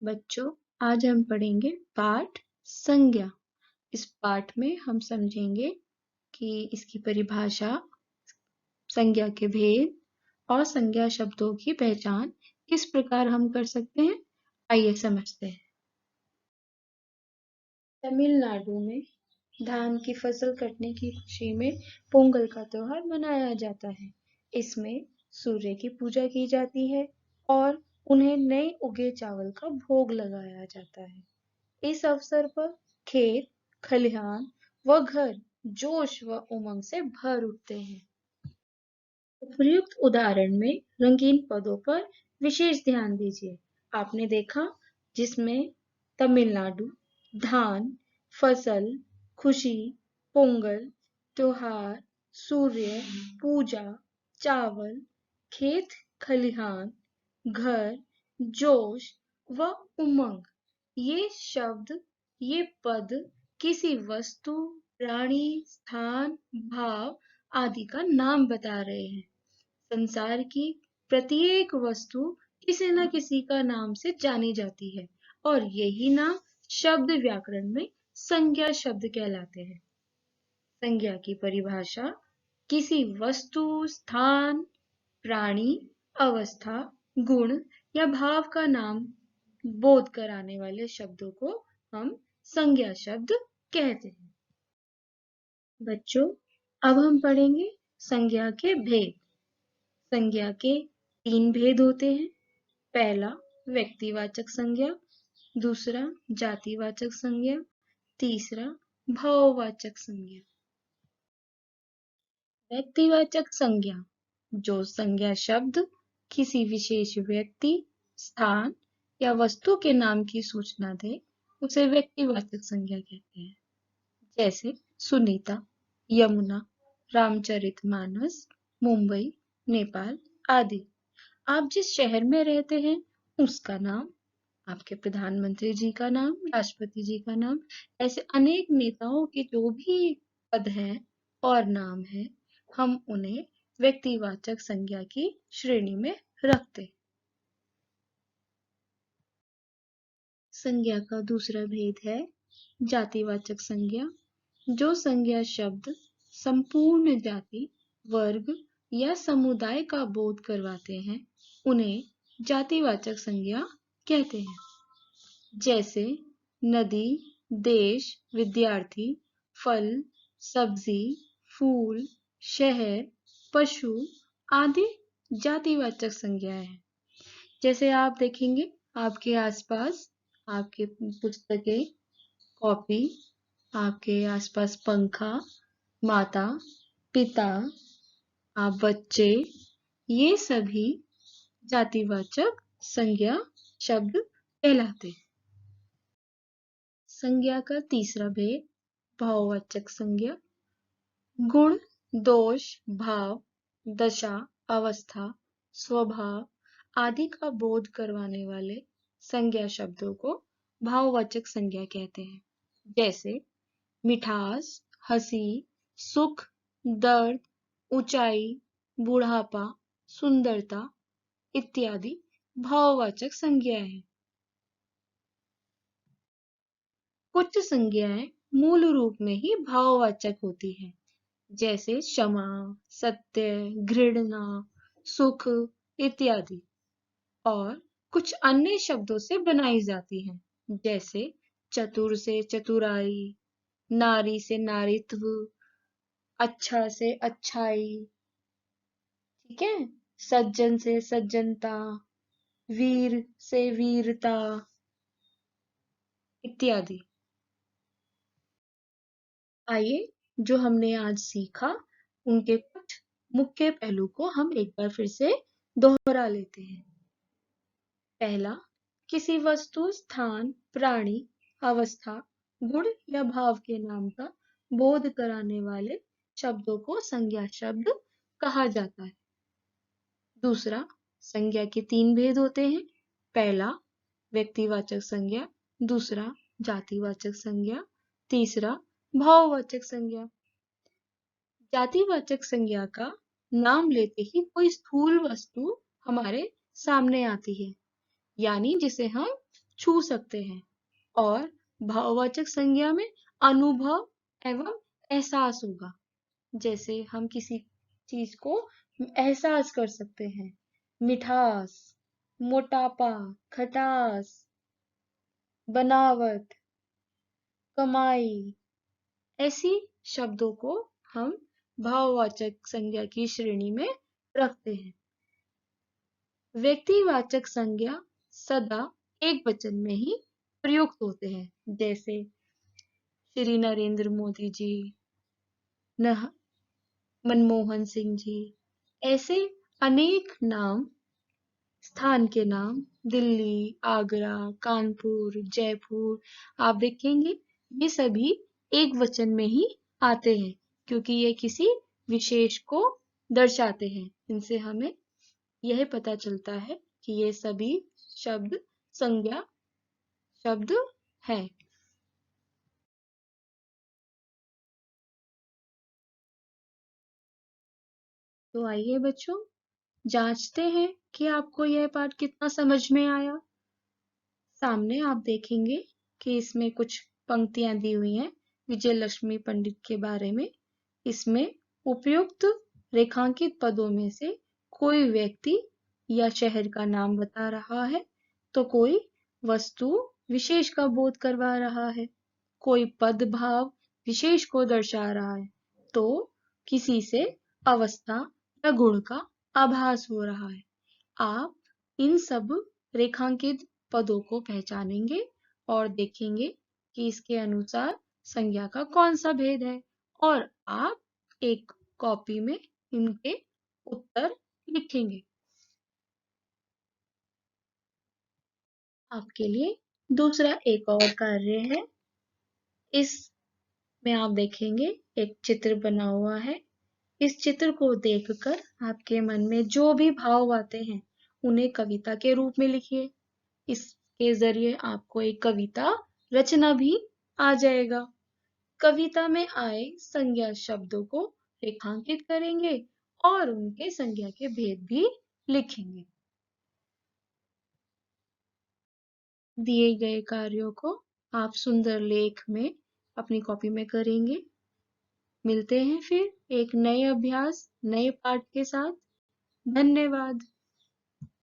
बच्चों, आज हम पढ़ेंगे पाठ संज्ञा। इस पाठ में हम समझेंगे कि इसकी परिभाषा, संज्ञा के भेद और संज्ञा शब्दों की पहचान किस प्रकार हम कर सकते हैं। आइए समझते हैं। तमिलनाडु में धान की फसल कटने की खुशी में पोंगल का त्योहार मनाया जाता है। इसमें सूर्य की पूजा की जाती है और उन्हें नए उगे चावल का भोग लगाया जाता है। इस अवसर पर खेत, खलिहान व घर जोश व उमंग से भर उठते हैं। उपर्युक्त उदाहरण में रंगीन पदों पर विशेष ध्यान दीजिए। आपने देखा जिसमें तमिलनाडु, धान, फसल, खुशी, पोंगल, त्योहार, सूर्य, पूजा, चावल, खेत, खलिहान, घर, जोश व उमंग, ये शब्द, ये पद किसी वस्तु, प्राणी, स्थान, भाव आदि का नाम बता रहे हैं। संसार की प्रत्येक वस्तु किसी न किसी का नाम से जानी जाती है और यही नाम शब्द व्याकरण में संज्ञा शब्द कहलाते हैं। संज्ञा की परिभाषा किसी वस्तु, स्थान, प्राणी, अवस्था, गुण या भाव का नाम बोध कराने वाले शब्दों को हम संज्ञा शब्द कहते हैं। बच्चों, अब हम पढ़ेंगे संज्ञा के भेद। संज्ञा के 3 भेद होते हैं। पहला व्यक्तिवाचक संज्ञा, दूसरा जातिवाचक संज्ञा, तीसरा भाववाचक संज्ञा। व्यक्तिवाचक संज्ञा, जो संज्ञा शब्द किसी विशेष व्यक्ति, स्थान या वस्तु के नाम की सूचना दे, उसे व्यक्तिवाचक संज्ञा कहते हैं। जैसे सुनीता, यमुना, रामचरितमानस, मुंबई, नेपाल आदि। आप जिस शहर में रहते हैं उसका नाम, आपके प्रधानमंत्री जी का नाम, राष्ट्रपति जी का नाम, ऐसे अनेक नेताओं के जो भी पद हैं और नाम हैं, हम उन्हें व्यक्तिवाचक संज्ञा की श्रेणी में रखते हैं। संज्ञा का दूसरा भेद है जातिवाचक संज्ञा, जो संज्ञा शब्द संपूर्ण जाति, वर्ग या समुदाय का बोध करवाते हैं, उन्हें जातिवाचक संज्ञा कहते हैं। जैसे नदी, देश, विद्यार्थी, फल, सब्जी, फूल, शहर, पशु आदि जातिवाचक संज्ञाएं हैं। जैसे आप देखेंगे आपके आसपास, आपके पुस्तकें, कॉपी, आपके आसपास पंखा, माता, पिता, आप बच्चे, ये सभी जातिवाचक संज्ञा शब्द कहलाते हैं। संज्ञा का तीसरा भेद भाववाचक संज्ञा, गुण, दोष, भाव, दशा, अवस्था, स्वभाव आदि का बोध करवाने वाले संज्ञा शब्दों को भाववाचक संज्ञा कहते हैं। जैसे मिठास, हंसी, सुख, दर्द, ऊंचाई, बुढ़ापा, सुंदरता इत्यादि भाववाचक संज्ञाएं हैं। कुछ संज्ञाएं मूल रूप में ही भाववाचक होती हैं, जैसे क्षमा, सत्य, घृणा, सुख इत्यादि, और कुछ अन्य शब्दों से बनाई जाती हैं, जैसे चतुर से चतुराई, नारी से नारीत्व, अच्छा से अच्छाई, ठीक है, सज्जन से सज्जनता, वीर से वीरता इत्यादि। आइए जो हमने आज सीखा उनके कुछ मुख्य पहलू को हम एक बार फिर से दोहरा लेते हैं। पहला, किसी वस्तु, स्थान, प्राणी, अवस्था, गुण या भाव के नाम का बोध कराने वाले शब्दों को संज्ञा शब्द कहा जाता है। दूसरा, संज्ञा के 3 भेद होते हैं। पहला व्यक्तिवाचक संज्ञा, दूसरा जातिवाचक संज्ञा, तीसरा भाववाचक संज्ञा। जातिवाचक संज्ञा का नाम लेते ही कोई स्थूल वस्तु हमारे सामने आती है, यानी जिसे हम छू सकते हैं और भाववाचक संज्ञा में अनुभव एवं एहसास होगा। जैसे हम किसी चीज को एहसास कर सकते हैं। मिठास, मोटापा, खटास, बनावट, कमाई, ऐसी शब्दों को हम भाववाचक संज्ञा की श्रेणी में रखते हैं। व्यक्तिवाचक संज्ञा सदा एक वचन में ही प्रयुक्त होते हैं। जैसे श्री नरेंद्र मोदी जी, मनमोहन सिंह जी, ऐसे अनेक नाम, स्थान के नाम, दिल्ली, आगरा, कानपुर, जयपुर, आप देखेंगे ये सभी एक वचन में ही आते हैं क्योंकि ये किसी विशेष को दर्शाते हैं। इनसे हमें यह पता चलता है कि ये सभी शब्द संज्ञा शब्द हैं। तो आइए बच्चों, जांचते हैं कि आपको यह पाठ कितना समझ में आया। सामने आप देखेंगे कि इसमें कुछ पंक्तियां दी हुई हैं विजय लक्ष्मी पंडित के बारे में। इसमें उपयुक्त रेखांकित पदों में से कोई व्यक्ति या शहर का नाम बता रहा है, तो कोई वस्तु विशेष का बोध करवा रहा है, कोई पद भाव विशेष को दर्शा रहा है, तो किसी से अवस्था या गुण का आभास हो रहा है। आप इन सब रेखांकित पदों को पहचानेंगे और देखेंगे कि इसके अनुसार संज्ञा का कौन सा भेद है और आप एक कॉपी में इनके उत्तर लिखेंगे। आपके लिए दूसरा एक और कार्य है। इसमें आप देखेंगे एक चित्र बना हुआ है। इस चित्र को देखकर आपके मन में जो भी भाव आते हैं उन्हें कविता के रूप में लिखिए। इसके जरिए आपको एक कविता रचना भी आ जाएगा। कविता में आए संज्ञा शब्दों को रेखांकित करेंगे और उनके संज्ञा के भेद भी लिखेंगे। दिए गए कार्यों को आप सुंदर लेख में अपनी कॉपी में करेंगे। मिलते हैं फिर एक नए अभ्यास, नए पाठ के साथ। धन्यवाद।